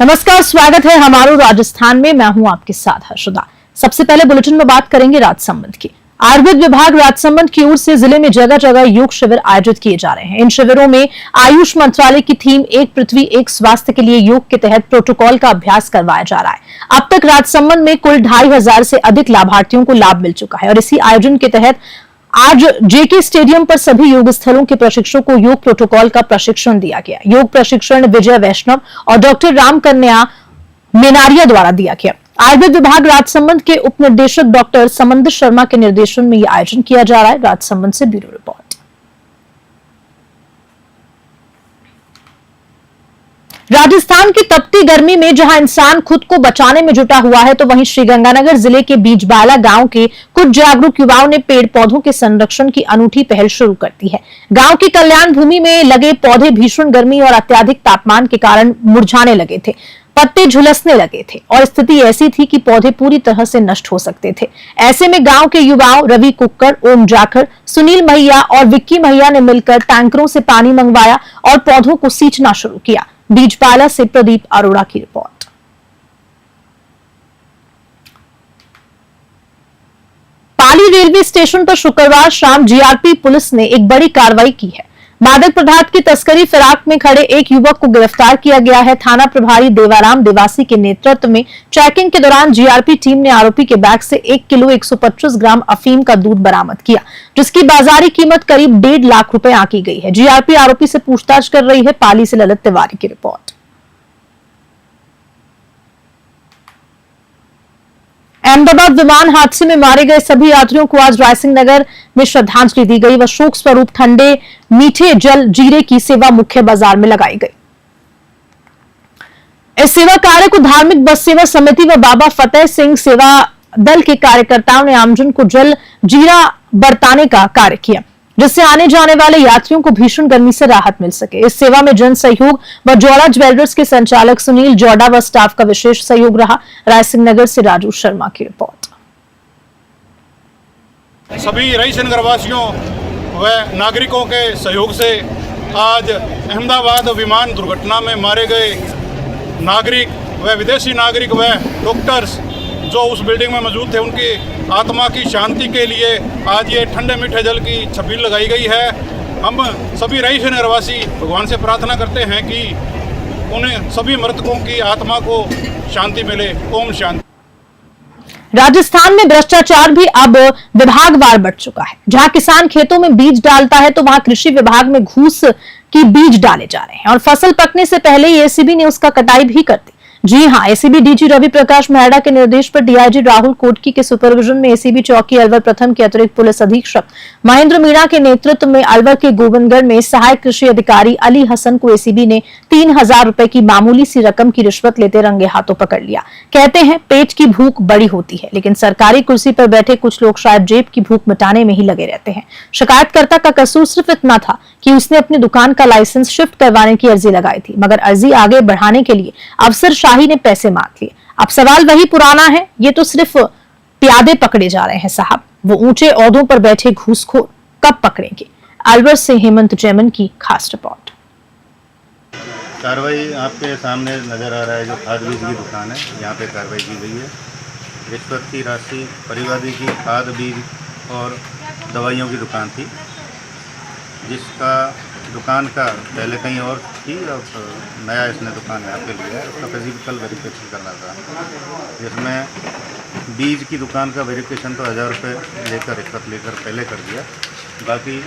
नमस्कार, स्वागत है हमारो राजस्थान में। मैं हूं आपके साथ हर्षदा। सबसे पहले बुलेटिन में बात करेंगे राजसमंद की। आयुर्वेद विभाग राजसमंद की ओर से जिले में जगह जगह योग शिविर आयोजित किए जा रहे हैं। इन शिविरों में आयुष मंत्रालय की थीम एक पृथ्वी एक स्वास्थ्य के लिए योग के तहत प्रोटोकॉल का अभ्यास करवाया जा रहा है। अब तक राजसमंद में कुल 2500 से अधिक लाभार्थियों को लाभ मिल चुका है और इसी आयोजन के तहत आज जेके स्टेडियम पर सभी योग स्थलों के प्रशिक्षकों को योग प्रोटोकॉल का प्रशिक्षण दिया गया। योग प्रशिक्षण विजय वैष्णव और डॉक्टर राम कन्या मेनारिया द्वारा दिया गया। आयुर्वेद विभाग राजसमंद के उप निदेशक डॉक्टर समंदर शर्मा के निर्देशन में यह आयोजन किया जा रहा है। राजसमंद से ब्यूरो रिपोर्ट। राजस्थान की तपती गर्मी में जहां इंसान खुद को बचाने में जुटा हुआ है, तो वहीं श्रीगंगानगर जिले के बीजबाला गांव के कुछ जागरूक युवाओं ने पेड़ पौधों के संरक्षण की अनूठी पहल शुरू कर दी है। गांव की कल्याण भूमि में लगे पौधे भीषण गर्मी और अत्यधिक तापमान के कारण मुरझाने लगे थे, पत्ते झुलसने लगे थे और स्थिति ऐसी थी कि पौधे पूरी तरह से नष्ट हो सकते थे। ऐसे में गांव के युवाओं रवि कुक्कड़, ओम जाखड़, सुनील मैया और विक्की मैया ने मिलकर टैंकरों से पानी मंगवाया और पौधों को सींचना शुरू किया। बीजपाला से प्रदीप अरोड़ा की रिपोर्ट। पाली रेलवे स्टेशन पर शुक्रवार शाम जीआरपी पुलिस ने एक बड़ी कार्रवाई की है। मादक पदार्थ की तस्करी फिराक में खड़े एक युवक को गिरफ्तार किया गया है। थाना प्रभारी देवाराम देवासी के नेतृत्व में चेकिंग के दौरान जीआरपी टीम ने आरोपी के बैग से 1 किलो 125 ग्राम अफीम का दूध बरामद किया, जिसकी बाजारी कीमत करीब 1.5 लाख रुपए आंकी गई है। जीआरपी आरोपी से पूछताछ कर रही है। पाली से ललित तिवारी की रिपोर्ट। अहमदाबाद विमान हादसे में मारे गए सभी यात्रियों को आज रायसिंह नगर में श्रद्धांजलि दी गई व शोक स्वरूप ठंडे मीठे जल जीरे की सेवा मुख्य बाजार में लगाई गई। इस सेवा कार्य को धार्मिक बस सेवा समिति व बाबा फतेह सिंह सेवा दल के कार्यकर्ताओं ने आमजन को जल जीरा बरताने का कार्य किया, जिससे आने जाने वाले यात्रियों को भीषण गर्मी से राहत मिल सके। इस सेवा में जन सहयोग व जोड़ा ज्वेलर्स के संचालक सुनील जोड़ा व स्टाफ का विशेष सहयोग रहा। रायसिंह नगर से राजू शर्मा की रिपोर्ट। सभी रायसिंह नगर वासियों व नागरिकों के सहयोग से आज अहमदाबाद विमान दुर्घटना में मारे गए नागरिक व विदेशी नागरिक व डॉक्टर्स जो उस बिल्डिंग में मौजूद थे, उनकी आत्मा की शांति के लिए आज ये ठंडे मीठे जल की छबील लगाई गई है। हम सभी रायसिंह नगरवासी भगवान से प्रार्थना करते हैं कि उन्हें सभी मृतकों की आत्मा को शांति मिले। ओम शांति। राजस्थान में भ्रष्टाचार भी अब विभागवार बढ़ चुका है। जहां किसान खेतों में बीज डालता है, तो वहां कृषि विभाग में घूस की बीज डाले जा रहे हैं और फसल पकने से पहले ही एसीबी ने उसका कटाई भी कर दी। जी हां, एसीबी डीजी रवि प्रकाश मेहरा के निर्देश पर डीआईजी राहुल कोटकी के सुपरविजन में एसीबी चौकी अलवर प्रथम के अतिरिक्त पुलिस अधीक्षक महेंद्र मीणा के नेतृत्व में अलवर के गोविंदगढ़ में सहायक कृषि अधिकारी अली हसन को एसीबी ने 3000 रुपए की मामूली सी रकम की रिश्वत लेते रंगे हाथों पकड़ लिया। कहते हैं पेट की भूख बड़ी होती है, लेकिन सरकारी कुर्सी पर बैठे कुछ लोग शायद जेब की भूख मिटाने में ही लगे रहते हैं। शिकायतकर्ता का कसूर सिर्फ इतना था कि उसने अपनी दुकान का लाइसेंस शिफ्ट करवाने की अर्जी लगाई थी, मगर अर्जी आगे बढ़ाने के लिए अफसरशाही ने पैसे मांग लिए। अब सवाल वही पुराना है, ये तो सिर्फ प्यादे पकड़े जा रहे हैं साहब, वो ऊंचे ओहदों पर बैठे घूसखोर कब पकड़ेंगे? अलवर से हेमंत जैमन की खास रिपोर्ट। कार्रवाई आपके सामने नजर आ रहा है। जो खाद बीज की दुकान है, यहाँ पे कार्रवाई की गई है। रिश्वत की राशि परिवादी की खाद बीज और दवाइयों की दुकान थी, जिसका दुकान का पहले कहीं और थी और नया इसने दुकान यहाँ पे लिया है। उसका फिजिकल वेरिफिकेशन करना था, जिसमें बीज की दुकान का वेरिफिकेशन तो 1000 रुपये लेकर रिश्वत लेकर पहले कर दिया। बाकी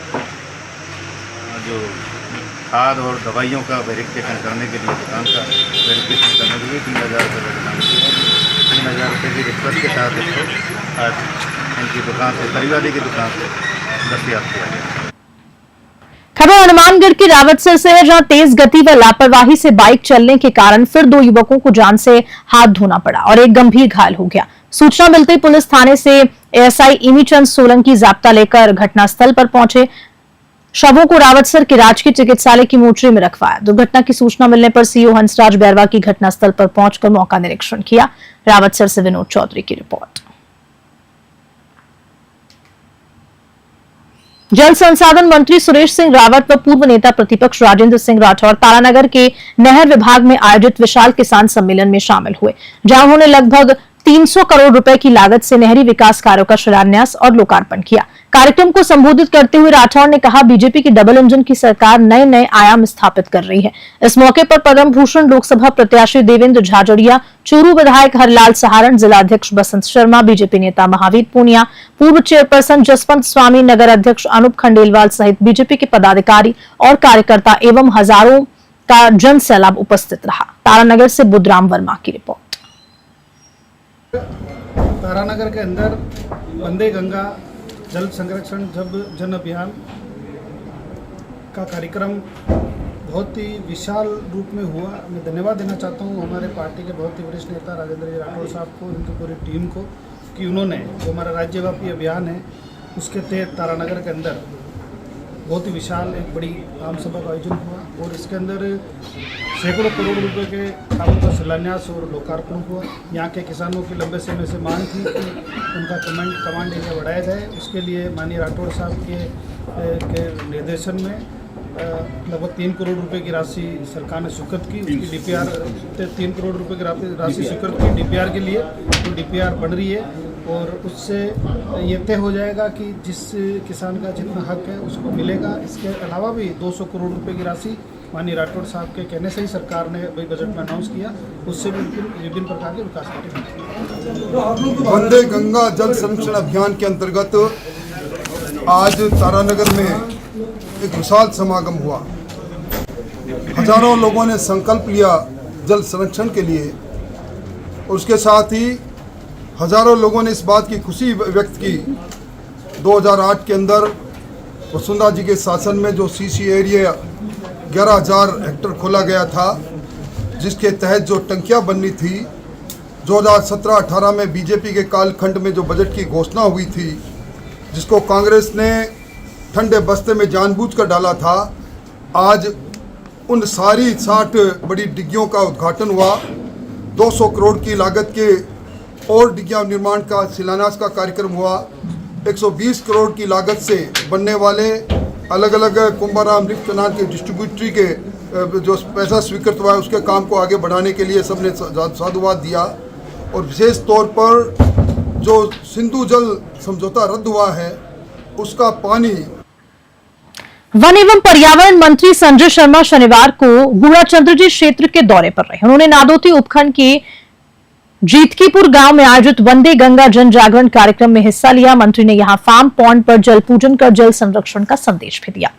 जो खाद और दवाइयों का वेरिफिकेशन करने के लिए दुकान का वेरिफिकेशन करने के लिए 3000 रुपये लगना है। 3000 रुपये की रिश्वत के साथ इसको आज इनकी दुकान से परिवादी की दुकान से दस्तयाब किया गया। खबर हनुमानगढ़ की रावतसर से है, जहां तेज गति व लापरवाही से बाइक चलने के कारण फिर 2 युवकों को जान से हाथ धोना पड़ा और एक गंभीर घायल हो गया। सूचना मिलते पुलिस थाने से एएसआई इमीचंद सोलंकी जाब्ता लेकर घटनास्थल पर पहुंचे। शवों को रावतसर के राजकीय चिकित्सालय की मोर्चरी में रखवाया। दुर्घटना की सूचना मिलने पर सीओ हंसराज बैरवा की घटनास्थल पर पहुंचकर मौका निरीक्षण किया। रावतसर से विनोद चौधरी की रिपोर्ट। जल संसाधन मंत्री सुरेश सिंह रावत व पूर्व नेता प्रतिपक्ष राजेंद्र सिंह राठौर तारानगर के नहर विभाग में आयोजित विशाल किसान सम्मेलन में शामिल हुए, जहां उन्होंने लगभग 300 करोड़ रुपए की लागत से नहरी विकास कार्यों का शिलान्यास और लोकार्पण किया। कार्यक्रम को संबोधित करते हुए राठौर ने कहा, बीजेपी की डबल इंजन की सरकार नए नए आयाम स्थापित कर रही है। इस मौके पर पद्म भूषण लोकसभा प्रत्याशी देवेंद्र झाझड़िया, चूरू विधायक हरलाल सहारण, जिला अध्यक्ष बसंत शर्मा, बीजेपी नेता महावीर पूनिया, पूर्व चेयरपर्सन जसवंत स्वामी, नगर अध्यक्ष अनूप खंडेलवाल सहित बीजेपी के पदाधिकारी और कार्यकर्ता एवं हजारों का जन सैलाब उपस्थित रहा। तारानगर से बुधराम वर्मा की रिपोर्ट। तारानगर के अंदर वंदे गंगा जल संरक्षण जन अभियान का कार्यक्रम बहुत ही विशाल रूप में हुआ। मैं धन्यवाद देना चाहता हूँ हमारे पार्टी के बहुत ही वरिष्ठ नेता राजेंद्र जी राठौर साहब को, उनकी पूरी टीम को, कि उन्होंने जो हमारा राज्यव्यापी अभियान है उसके तहत तारानगर के अंदर बहुत ही विशाल एक बड़ी आम सभा का आयोजन हुआ और इसके अंदर सैकड़ों करोड़ रुपए के कामों का शिलान्यास और लोकार्पण हुआ। यहाँ के किसानों की लंबे समय से मांग थी कि उनका कमांड एरिया बढ़ाया जाए। उसके लिए माननीय राठौर साहब के निर्देशन में लगभग 3 करोड़ रुपए की राशि सरकार ने स्वीकृत की। उसकी डीपीआर 3 करोड़ रुपए की राशि स्वीकृत की डीपीआर के लिए, तो डीपीआर बन रही है और उससे ये तय हो जाएगा कि जिस किसान का जितना हक है उसको मिलेगा। इसके अलावा भी 200 करोड़ रुपए की राशि माननीय राठौर साहब के कहने से ही सरकार ने बजट में अनाउंस किया, उससे भी विभिन्न प्रकार के विकास कार्य। वंदे गंगा जल संरक्षण अभियान के अंतर्गत आज तारानगर में एक विशाल समागम हुआ। हजारों लोगों ने संकल्प लिया जल संरक्षण के लिए, उसके साथ ही हजारों लोगों ने इस बात की खुशी व्यक्त की 2008 के अंदर वसुंधरा जी के शासन में जो सीसी एरिया 11,000 हेक्टेयर खोला गया था, जिसके तहत जो टंकियां बननी थी, 2017-18 में बीजेपी के कालखंड में जो बजट की घोषणा हुई थी, जिसको कांग्रेस ने ठंडे बस्ते में जानबूझकर डाला था, आज उन सारी 60 बड़ी डिग्गियों का उद्घाटन हुआ। 200 करोड़ की लागत के और डिग्गियां निर्माण का शिलान्यास का कार्यक्रम हुआ। 120 करोड़ की लागत से बनने वाले अलग अलग कुंभाराम लिफ्ट कैनाल के डिस्ट्रीब्यूटरी के जो पैसा स्वीकृत हुआ है उसके काम को आगे बढ़ाने के लिए सबने साधुवाद दिया। और विशेष तौर पर जो सिंधु जल समझौता रद्द हुआ है उसका पानी। वन एवं पर्यावरण मंत्री संजय शर्मा शनिवार को गुड़ाचंद्रजी क्षेत्र के दौरे पर रहे। उन्होंने नादोती उपखंड के जीतकीपुर गांव में आयोजित वंदे गंगा जन जागरण कार्यक्रम में हिस्सा लिया। मंत्री ने यहां फार्म पॉन्ड पर जल पूजन कर जल संरक्षण का संदेश भी दिया।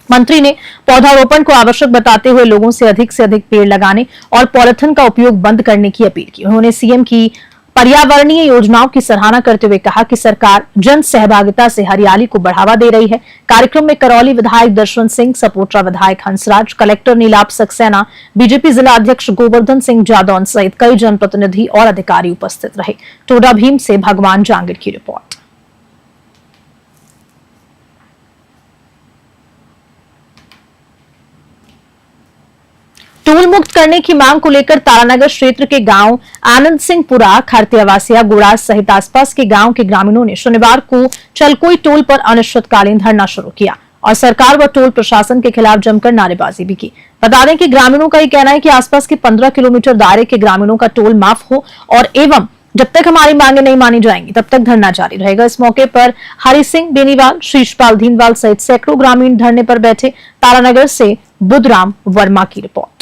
मंत्री ने पौधारोपण को आवश्यक बताते हुए लोगों से अधिक पेड़ लगाने और पॉलिथीन का उपयोग बंद करने की अपील की। उन्होंने सीएम की पर्यावरणीय योजनाओं की सराहना करते हुए कहा कि सरकार जन सहभागिता से हरियाली को बढ़ावा दे रही है। कार्यक्रम में करौली विधायक दर्शन सिंह, सपोट्रा विधायक हंसराज, कलेक्टर नीलाभ सक्सेना, बीजेपी जिला अध्यक्ष गोवर्धन सिंह जादौन सहित कई जनप्रतिनिधि और अधिकारी उपस्थित रहे। टोडा भीम से भगवान जांगिड़ की रिपोर्ट। टोल मुक्त करने की मांग को लेकर तारानगर क्षेत्र के गांव आनंद सिंहपुरा, खरतियावासिया, गुड़ास सहित आसपास के गांव के ग्रामीणों ने शनिवार को चलकोई टोल पर अनिश्चितकालीन धरना शुरू किया और सरकार व टोल प्रशासन के खिलाफ जमकर नारेबाजी भी की। बता दें कि ग्रामीणों का ये कहना है कि आसपास के 15 किलोमीटर दायरे के ग्रामीणों का टोल माफ हो और एवं जब तक हमारी मांगे नहीं मानी जाएंगी तब तक धरना जारी रहेगा। इस मौके पर हरि सिंह बेनीवाल, शीशपाल धीनवाल सहित सैकड़ों ग्रामीण धरने पर बैठे। तारानगर से बुधराम वर्मा की रिपोर्ट।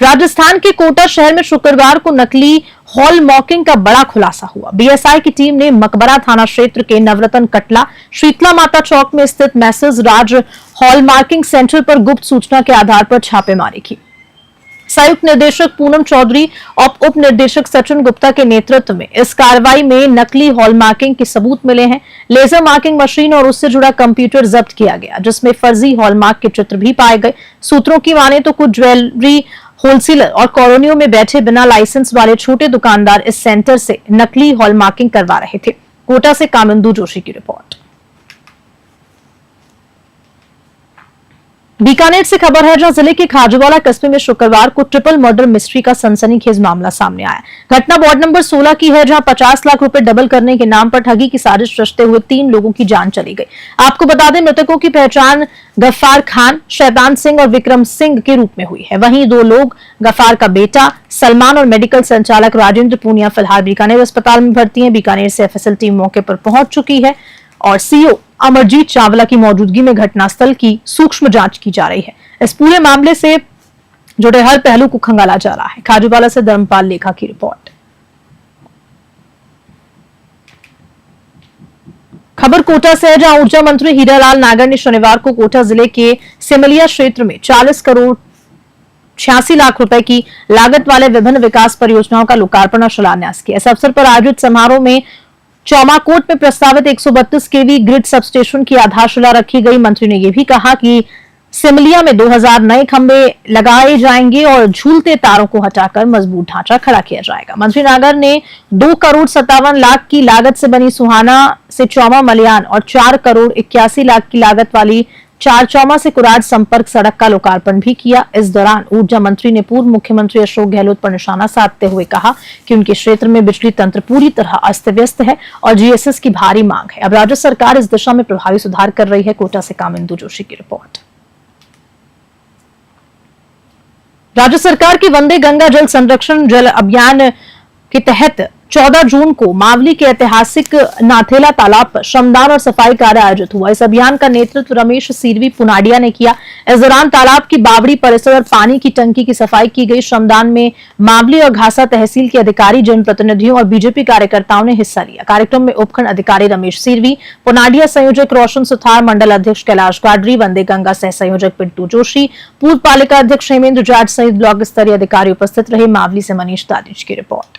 राजस्थान के कोटा शहर में शुक्रवार को नकली हॉल मार्किंग का बड़ा खुलासा हुआ। बीएसआई की टीम ने मकबरा थाना क्षेत्र के नवरतन कटला, शीतला माता चौक में स्थित मैसेज राज हॉल मार्किंग सेंटर पर गुप्त सूचना के आधार पर छापेमारी की। संयुक्त निर्देशक पूनम चौधरी और उप निर्देशक सचिन गुप्ता के नेतृत्व में इस कार्रवाई में नकली हॉल मार्किंग के सबूत मिले हैं। लेजर मार्किंग मशीन और उससे जुड़ा कंप्यूटर जब्त किया गया, जिसमें फर्जी हॉलमार्क के चित्र भी पाए गए। सूत्रों की माने तो कुछ ज्वेलरी होलसेलर और कॉलोनियों में बैठे बिना लाइसेंस वाले छोटे दुकानदार इस सेंटर से नकली हॉल मार्किंग करवा रहे थे। कोटा से कामिंदु जोशी की रिपोर्ट। बीकानेर से खबर है जहां जिले के खाजूवाला कस्बे में शुक्रवार को ट्रिपल मर्डर मिस्ट्री का सनसनीखेज मामला सामने आया। घटना वार्ड नंबर 16 की है जहां 50 लाख रुपए डबल करने के नाम पर ठगी की साजिश रचते हुए 3 लोगों की जान चली गई। आपको बता दें मृतकों की पहचान गफ्फार खान, शैतान सिंह और विक्रम सिंह के रूप में हुई है। वहीं 2 लोग गफ्फार का बेटा सलमान और मेडिकल संचालक राजेंद्र पूनिया फिलहाल बीकानेर अस्पताल में भर्ती है। बीकानेर से एफएसएल टीम मौके पर पहुंच चुकी है और सीओ अमरजीत चावला की मौजूदगी में घटनास्थल की सूक्ष्म जांच की जा रही है। इस पूरे मामले से जुड़े हर पहलू को खंगाला जा रहा है। खाजूवाला से धर्मपाल लेखा की रिपोर्ट। खबर कोटा से है जहां ऊर्जा मंत्री हीरालाल नागर ने शनिवार को कोटा जिले के सिमलिया क्षेत्र में 40 करोड़ 86 लाख रुपए की लागत वाले विभिन्न विकास परियोजनाओं का लोकार्पण और शिलान्यास किया। इस अवसर पर आयोजित समारोह में चौमाकोट में प्रस्तावित 132 केवी ग्रिड सबस्टेशन की आधारशिला रखी गई। मंत्री ने यह भी कहा कि सिमलिया में 2000 नए खंभे लगाए जाएंगे और झूलते तारों को हटाकर मजबूत ढांचा खड़ा किया जाएगा। मंत्री नागर ने 2 करोड़ 57 लाख की लागत से बनी सुहाना से चौमा मलयान और 4 करोड़ 81 लाख की लागत वाली 4 चौमा से कुराड संपर्क सड़क का लोकार्पण भी किया। इस दौरान ऊर्जा मंत्री ने पूर्व मुख्यमंत्री अशोक गहलोत पर निशाना साधते हुए कहा कि उनके क्षेत्र में बिजली तंत्र पूरी तरह अस्त व्यस्त है और जीएसएस की भारी मांग है। अब राज्य सरकार इस दिशा में प्रभावी सुधार कर रही है। कोटा से कामिंदु जोशी की रिपोर्ट। राज्य सरकार की वंदे गंगा जल संरक्षण जल अभियान के तहत 14 जून को मावली के ऐतिहासिक नाथेला तालाब पर श्रमदान और सफाई कार्य आयोजित हुआ। इस अभियान का नेतृत्व रमेश सीरवी पुनाडिया ने किया। इस दौरान तालाब की बावड़ी परिसर और पानी की टंकी की सफाई की गई। श्रमदान में मावली और घासा तहसील के अधिकारी, जनप्रतिनिधियों और बीजेपी कार्यकर्ताओं ने हिस्सा लिया। कार्यक्रम में उपखंड अधिकारी रमेश सीरवी, पुनाडिया संयोजक रोशन सुथार, मंडल अध्यक्ष कैलाश गाडरी, वंदे गंगा सह संयोजक पिंटू जोशी, पूर्व पालिका अध्यक्ष हेमेंद्र जाट सहित ब्लॉक स्तरीय अधिकारी उपस्थित रहे। मावली से मनीष दादिज की रिपोर्ट।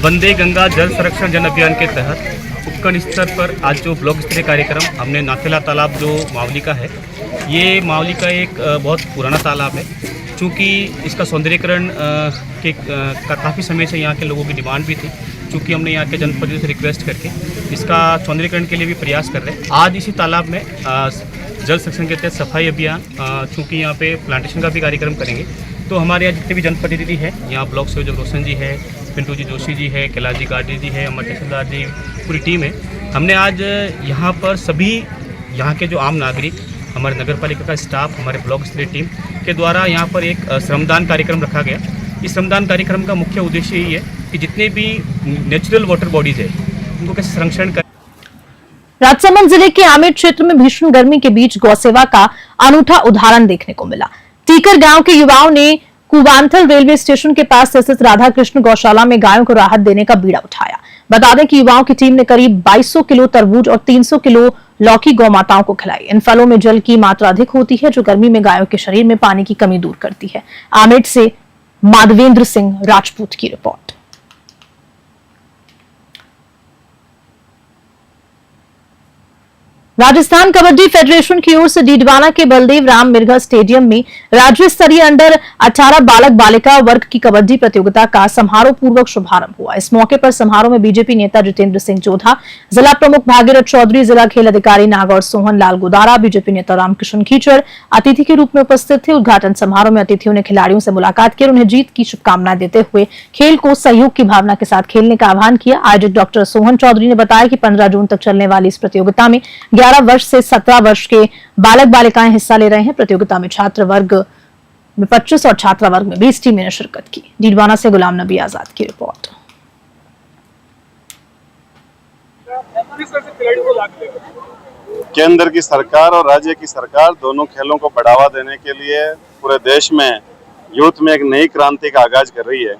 वंदे गंगा जल संरक्षण जन अभियान के तहत उपखंड स्तर पर आज जो ब्लॉक स्तरीय कार्यक्रम हमने नाथेला तालाब जो मावली का है, ये मावली का एक बहुत पुराना तालाब है। चूँकि इसका सौंदर्यीकरण का काफ़ी समय से यहाँ के लोगों की डिमांड भी थी, चूँकि हमने यहाँ के जनप्रतिनिधियों से रिक्वेस्ट करके इसका सौंदर्यीकरण के लिए भी प्रयास कर रहे हैं। आज इसी तालाब में जल संरक्षण के तहत सफाई अभियान, चूँकि यहाँ पे प्लांटेशन का भी कार्यक्रम करेंगे, तो हमारे यहाँ जितने भी जनप्रतिनिधि हैं, यहाँ ब्लॉक संयोजक रोशन जी है, पिंटू जी जोशी जी है, कैलाश जी गाडरी जी है, अमर तहसीलदार जी, पूरी टीम है। हमने आज यहाँ पर सभी यहाँ के जो आम नागरिक, हमारे नगर पालिका का स्टाफ, हमारे ब्लॉक स्तरीय टीम के द्वारा यहाँ पर एक श्रमदान कार्यक्रम रखा गया। इस श्रमदान कार्यक्रम का मुख्य उद्देश्य यही है कि जितने भी नेचुरल वाटर बॉडीज है उनको कैसे संरक्षण कर। राजसमंद जिले के आमेर क्षेत्र में भीषण गर्मी के बीच गौसेवा का अनूठा उदाहरण देखने को मिला। टीकर गांव के युवाओं ने कुवांथल रेलवे स्टेशन के पास स्थित राधा कृष्ण गौशाला में गायों को राहत देने का बीड़ा उठाया। बता दें कि युवाओं की टीम ने करीब 2200 किलो तरबूज और 300 किलो लौकी गौ माताओं को खिलाई। इन फलों में जल की मात्रा अधिक होती है जो गर्मी में गायों के शरीर में पानी की कमी दूर करती है। आमेर से माधवेंद्र सिंह राजपूत की रिपोर्ट। राजस्थान कबड्डी फेडरेशन की ओर से डीडवाना के बलदेव राम मिर्घा स्टेडियम में राज्य स्तरीय अंडर 18 बालक बालिका वर्ग की कबड्डी प्रतियोगिता का समारोह पूर्वक शुभारंभ हुआ। इस मौके पर समारोह में बीजेपी नेता जितेंद्र सिंह जोधा, जिला प्रमुख भागीरथ चौधरी, जिला खेल अधिकारी नागौर सोहन लाल गुदारा, बीजेपी नेता रामकिशन खीचड़ अतिथि के रूप में उपस्थित थे। उद्घाटन समारोह में अतिथियों ने खिलाड़ियों से मुलाकात की और उन्हें जीत की शुभकामनाएं देते हुए खेल को सहयोग की भावना के साथ खेलने का आह्वान किया। आयोजक डॉक्टर सोहन चौधरी ने बताया कि 15 जून तक चलने वाली इस प्रतियोगिता में 11 वर्ष से 17 वर्ष के बालक बालिकाएं हिस्सा ले रहे हैं। प्रतियोगिता में छात्र वर्ग में 25 और छात्रा वर्ग में 20 टीमें ने शिरकत की। डीडवाना से गुलाम नबी आजाद की रिपोर्ट। केंद्र की सरकार और राज्य की सरकार दोनों खेलों को बढ़ावा देने के लिए पूरे देश में यूथ में एक नई क्रांति का आगाज कर रही है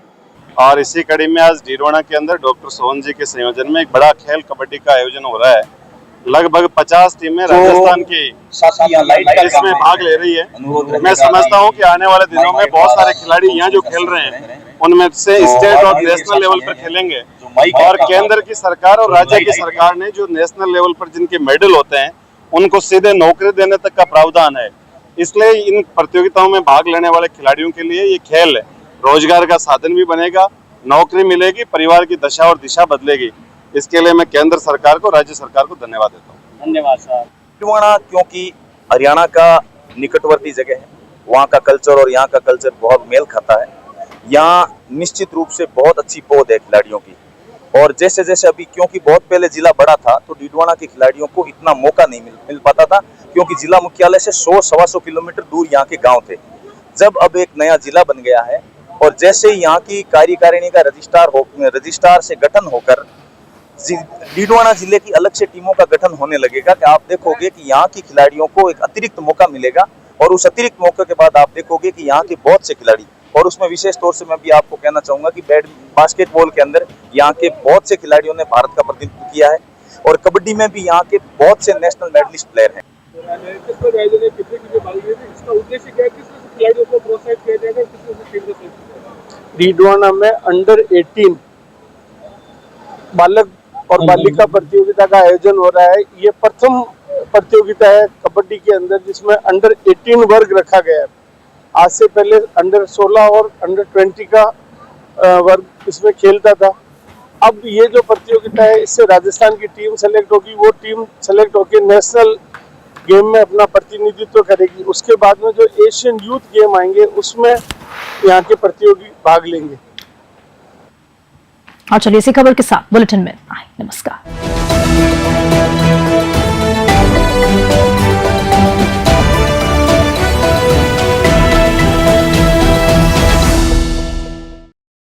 और इसी कड़ी में आज डीडवाना के अंदर डॉक्टर सोहन जी के संयोजन में एक बड़ा खेल कबड्डी का आयोजन हो रहा है। लगभग 50 टीमें राजस्थान की इसमें भाग ले रही है। मैं समझता हूं कि आने वाले दिनों में बहुत सारे खिलाड़ी यहाँ जो खेल रहे हैं उनमें से स्टेट और नेशनल लेवल पर खेलेंगे और केंद्र की सरकार और राज्य की सरकार ने जो नेशनल लेवल पर जिनके मेडल होते हैं उनको सीधे नौकरी देने तक का प्रावधान है। इसलिए इन प्रतियोगिताओं में भाग लेने वाले खिलाड़ियों के लिए ये खेल रोजगार का साधन भी बनेगा, नौकरी मिलेगी, परिवार की दशा और दिशा बदलेगी। इसके लिए मैं केंद्र सरकार को, राज्य सरकार को धन्यवाद देता हूँ। धन्यवाद सर। टिटवाणा क्योंकि हरियाणा का निकटवर्ती जगह है, वहाँ का कल्चर और यहाँ का कल्चर बहुत मेल खाता है। यहाँ निश्चित रूप से बहुत अच्छी पौध है खिलाड़ियों की, और जैसे जैसे अभी, क्योंकि बहुत पहले जिला बड़ा था तो टिटवाणा के खिलाड़ियों को इतना मौका नहीं मिल पाता था, क्योंकि जिला मुख्यालय से 100-125 किलोमीटर दूर यहाँ के गांव थे। जब अब एक नया जिला बन गया है और जैसे ही यहाँ की कार्यकारिणी का रजिस्ट्रार से गठन होकर टिटवाणा जिले की अलग से टीमों का गठन होने लगेगा, कि आप देखोगे कि यहाँ की खिलाड़ियों को एक अतिरिक्त मौका मिलेगा, और उस अतिरिक्त मौके के बाद आप देखोगे कि यहाँ के बहुत से खिलाड़ी, और उसमें विशेष तौर से मैं भी आपको कहना चाहूंगा कि बास्केटबॉल के अंदर यहाँ के बहुत से खिलाड़ियों ने भारत का प्रतिनिधित्व किया है, और कबड्डी में भी यहाँ के बहुत से नेशनल मेडलिस्ट प्लेयर हैं। टिटवाणा में अंडर 18 बालक और बालिका प्रतियोगिता का आयोजन हो रहा है। ये प्रथम प्रतियोगिता है कबड्डी के अंदर जिसमें अंडर 18 वर्ग रखा गया है। आज से पहले अंडर 16 और अंडर 20 का वर्ग इसमें खेलता था। अब ये जो प्रतियोगिता है इससे राजस्थान की टीम सेलेक्ट होगी, वो टीम सेलेक्ट होकर नेशनल गेम में अपना प्रतिनिधित्व करेगी। उसके बाद में जो एशियन यूथ गेम आएंगे उसमें यहाँ के प्रतियोगी भाग लेंगे। और चलिए इसी खबर के साथ बुलेटिन में नमस्कार।